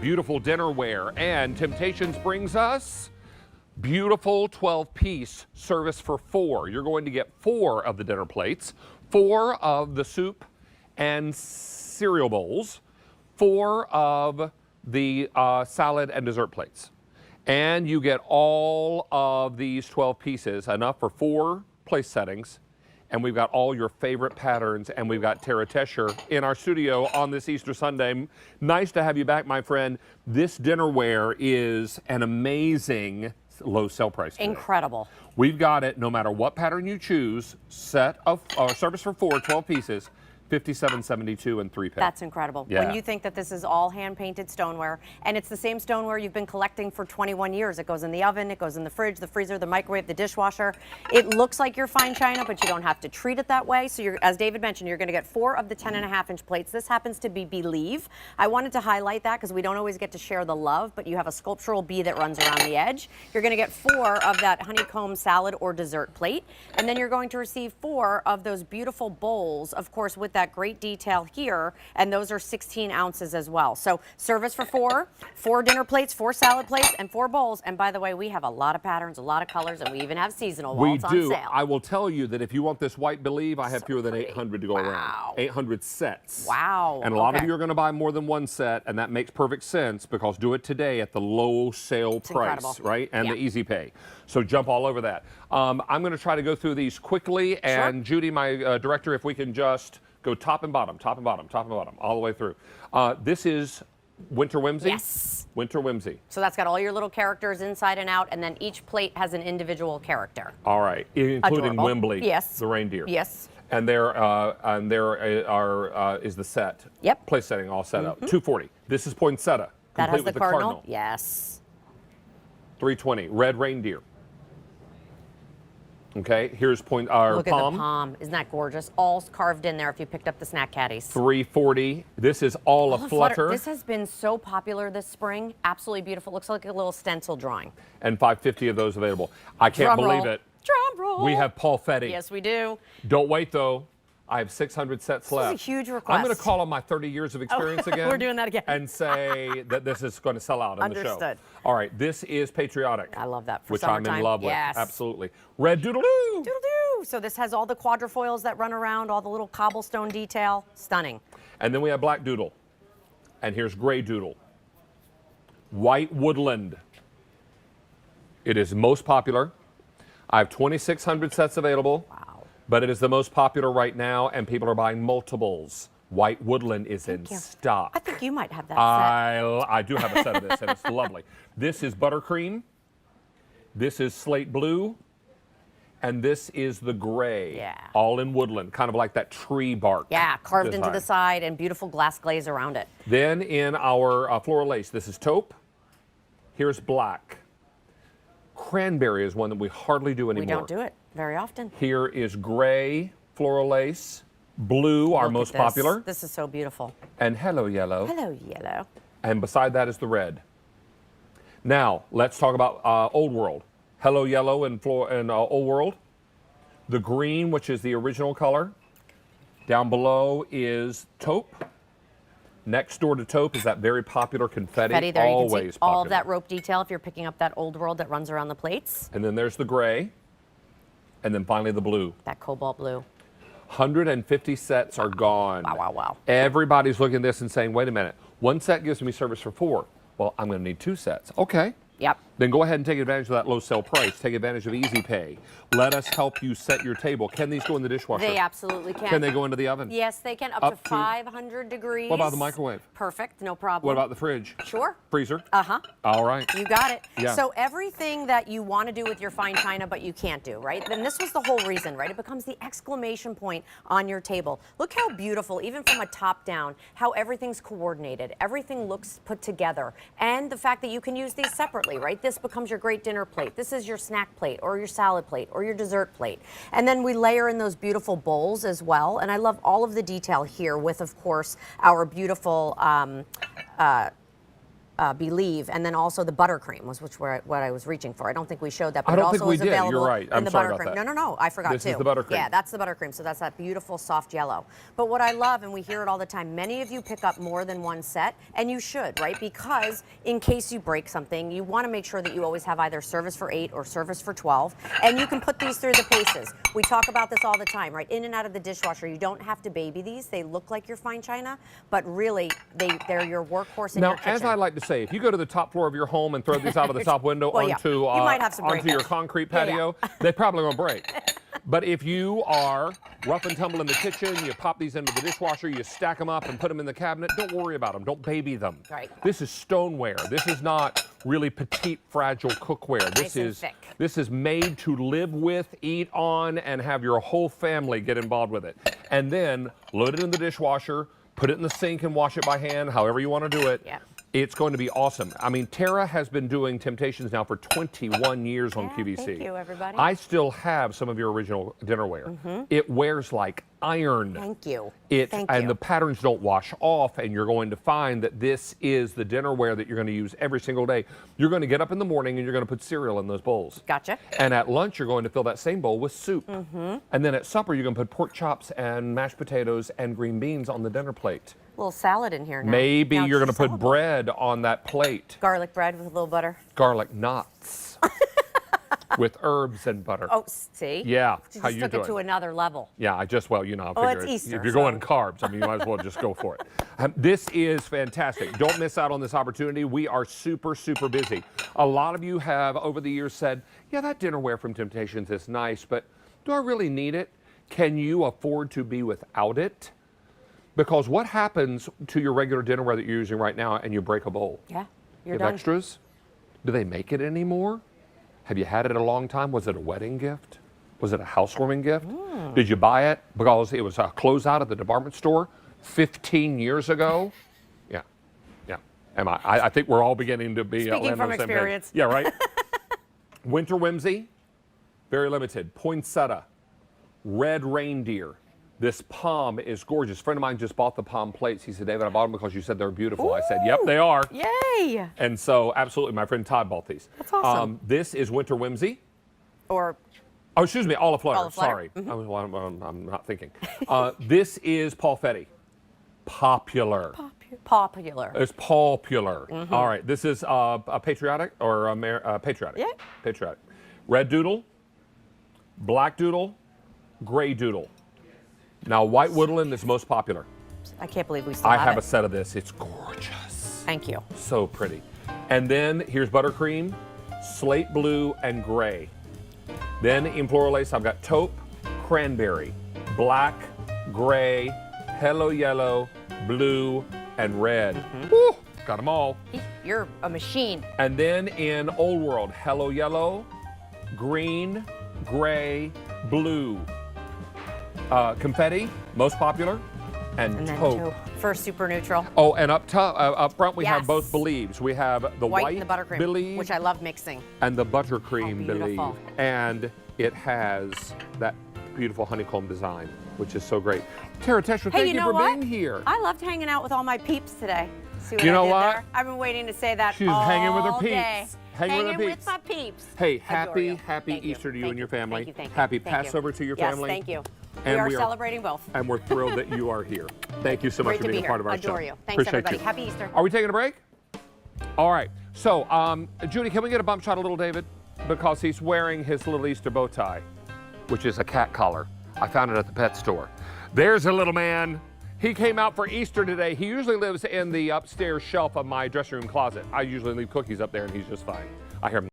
beautiful dinnerware. And Temp-tations brings us beautiful 12-piece service for 4. You're going to get 4 of the dinner plates, 4 of the soup and cereal bowls, 4 of the salad and dessert plates. And you get all of these 12 pieces, enough for 4 place settings. And we've got all your favorite patterns, and we've got Tara Tesher in our studio on this Easter Sunday. Nice to have you back, my friend. This dinnerware is an amazing low sale price today. Incredible. We've got it, no matter what pattern you choose, set of service for 4, 12 pieces, $57.72 and 3 pay. That's incredible. Yeah. When you think that this is all hand-painted stoneware, and it's the same stoneware you've been collecting for 21 years. It goes in the oven, it goes in the fridge, the freezer, the microwave, the dishwasher. It looks like your fine china, but you don't have to treat it that way. So you're, as David mentioned, you're going to get 4 of the 10.5-inch plates. This happens to be Believe. I wanted to highlight that because we don't always get to share the love, but you have a sculptural bee that runs around the edge. You're going to get 4 of that honeycomb salad or dessert plate, and then you're going to receive 4 of those beautiful bowls, of course, with that great detail here, and those are 16 ounces as well. So service for 4, 4 dinner plates, 4 salad plates, and 4 bowls. And by the way, we have a lot of patterns, a lot of colors, and we even have seasonal ones on sale. I will tell you that if you want this white Believe, I have fewer than 800 to go around. 800 sets. Wow. And a lot of you are going to buy more than 1 set, and that makes perfect sense because do it today at the low sale price, incredible. right? And the easy pay. So jump all over that. I'm going to try to go through these quickly, and Judy, my director, if we can just go top and bottom, top and bottom, top and bottom, all the way through. This is Winter Whimsy? Yes. Winter Whimsy. So that's got all your little characters inside and out, and then each plate has an individual character. All right, including Adorable. Wembley, Yes. the reindeer. Yes. And there is the set. Yep. Place setting all set up. $240. This is poinsettia. That has complete the with cardinal. Yes. $320. Red reindeer. Okay, here's Look palm. at the palm. Isn't that gorgeous? All carved in there if you picked up the snack caddies. $340. This is all a flutter. This has been so popular this spring. Absolutely beautiful. Looks like a little stencil drawing. And $550 of those available. I can't believe it. Drum roll. We have Paul Fetty. Yes, we do. Don't wait, though. I have 600 sets left. This is a huge request. I'm going to call on my 30 years of experience again. We're doing that again. And say that this is going to sell out in the show. Understood. All right, this is patriotic. I love that for which summertime. I'm in love with. Yes. Absolutely. Red doodle-doo. Doodle-doo. So this has all the quadrifoils that run around, all the little cobblestone detail. Stunning. And then we have black doodle. And here's gray doodle. White woodland. It is most popular. I have 2,600 sets available. Wow. But it is the most popular right now, and people are buying multiples. White woodland is in stock. I think you might have that set. I do have a set of this, and it's lovely. This is buttercream. This is slate blue. And this is the gray. Yeah. All in woodland, kind of like that tree bark. Yeah, carved design. into the side and beautiful glass glaze around it. Then in our floral lace, this is taupe. Here's black. Cranberry is one that we hardly do anymore. We don't do it very often. Here is gray floral lace. Blue, our most popular. This is so beautiful. And hello yellow. Hello, yellow. And beside that is the red. Now, let's talk about Old World. Hello yellow and Old World. The green, which is the original color. Down below is taupe. Next door to taupe is that very popular confetti. Confetti, there always you can see popular. all of that rope detail if you're picking up that Old World that runs around the plates. And then there's the gray. And then finally the blue. That cobalt blue. 150 sets are gone. Wow, wow, wow. Everybody's looking at this and saying, wait a minute, 1 set gives me service for 4. Well, I'm going to need 2 sets. Okay. Yep. Then go ahead and take advantage of that low sale price. Take advantage of Easy Pay. Let us help you set your table. Can these go in the dishwasher? They absolutely can. Can they go into the oven? Yes, they can, up to 500 degrees. What about the microwave? Perfect, no problem. What about the fridge? Sure. Freezer? Uh-huh. All right. You got it. Yeah. So everything that you want to do with your fine china but you can't do, right? Then this was the whole reason, right? It becomes the exclamation point on your table. Look how beautiful, even from a top down, how everything's coordinated. Everything looks put together. And the fact that you can use these separately, right? This becomes your great dinner plate. This is your snack plate or your salad plate or your dessert plate. And then we layer in those beautiful bowls as well. And I love all of the detail here with, of course, our beautiful believe, and then also the buttercream was what I was reaching for. I don't think we showed that, but I don't it think also we is did. available You're right. in I'm the sorry buttercream. about that. No, I forgot This too. is the buttercream. Yeah, that's the buttercream. So that's that beautiful soft yellow. But what I love, and we hear it all the time, many of you pick up more than one set, and you should, right? Because in case you break something, you want to make sure that you always have either service for 8 or service for 12, and you can put these through the paces. We talk about this all the time, right? In and out of the dishwasher. You don't have to baby these. They look like your fine china, but really they're your workhorse in your kitchen. Now, as I like to say, if you go to the top floor of your home and throw these out of the top window Well, yeah. onto, You might have some onto your breakage. concrete Yeah, patio, they probably won't break. But if you are rough and tumble in the kitchen, you pop these into the dishwasher, you stack them up and put them in the cabinet, don't worry about them. Don't baby them. Right. This is stoneware. This is not really petite, fragile cookware. This is made to live with, eat on, and have your whole family get involved with it. And then load it in the dishwasher, put it in the sink and wash it by hand, however you want to do it. Yeah. It's going to be awesome. I mean, Tara has been doing Temp-tations now for 21 years on QVC. Thank you, everybody. I still have some of your original dinnerware. It wears like iron. Thank you. And the patterns don't wash off, and you're going to find that this is the dinnerware that you're going to use every single day. You're going to get up in the morning and you're going to put cereal in those bowls. Gotcha. And at lunch, you're going to fill that same bowl with soup. And then at supper, you're going to put pork chops and mashed potatoes and green beans on the dinner plate. A little salad in here now. Maybe Now you're going to it's put salad. bread on that plate. Garlic bread with a little butter. Garlic knots with herbs and butter. Oh, see? Yeah. You How just you took doing? it to another level. Yeah, I just, well, you know, I Oh, figure it's Easter, if you're so- going carbs, I mean, you might as well just go for it. This is fantastic. Don't miss out on this opportunity. We are super, super busy. A lot of you have, over the years, said, yeah, that dinnerware from Temp-tations is nice, but do I really need it? Can you afford to be without it? Because what happens to your regular dinnerware that you're using right now and you break a bowl? Yeah, you're You have done. extras? Do they make it anymore? Have you had it a long time? Was it a wedding gift? Was it a housewarming gift? Did you buy it because it was a closeout at the department store 15 years ago? Yeah. I think we're all beginning to be Speaking landing on from the same page. experience. Yeah, right? Winter Whimsy, very limited. Poinsettia, red reindeer. This palm is gorgeous. A friend of mine just bought the palm plates. He said, David, I bought them because you said they were beautiful. I said, yep, they are. Yay! And so, absolutely, my friend Todd bought these. That's awesome. This is Winter Whimsy. Or Oh, excuse me, Olive Flutter. Olive Flutter. Sorry. I'm not thinking. This is Paul Fetty. Popular. popular. It's popular. All right, this is a patriotic or patriotic. Yeah. Patriotic. Red doodle, black doodle, gray doodle. Now, white woodland is most popular. I can't believe we still I have have it. a set of this. It's gorgeous. Thank you. So pretty. And then here's buttercream, slate blue, and gray. Then in floral lace, I've got taupe, cranberry, black, gray, hello yellow, blue, and red. Woo, got them all. You're a machine. And then in Old World, hello yellow, green, gray, blue. Confetti, most popular, and And then taupe. taupe for super neutral. Oh, and up front we have Yes. both believes. We have the White and the buttercream, believe which I love mixing. and the buttercream Oh, believe. beautiful. And it has that beautiful honeycomb design, which is so great. Tara Tetra, Hey, thank you you know for what? being here. I loved hanging out with all my peeps today. See what You I know did what? there? I've been waiting to say that She's all hanging with her peeps. day. Hanging with her peeps. with my peeps. Hey, Adore happy you. Thank you. Easter to you Thank and your family. Thank you. Happy Thank you. Passover to your Yes, family. thank you. And we are we are- celebrating both. And we're thrilled that you are here. Thank you so much Great for to being be a part of here. our show. Adore you. Thanks, Appreciate everybody. you. Happy Easter. Are we taking a break? All right. So, Judy, can we get a bump shot of little David? Because he's wearing his little Easter bow tie, which is a cat collar. I found it at the pet store. There's a little man. He came out for Easter today. He usually lives in the upstairs shelf of my dressing room closet. I usually leave cookies up there, and he's just fine. I hear him.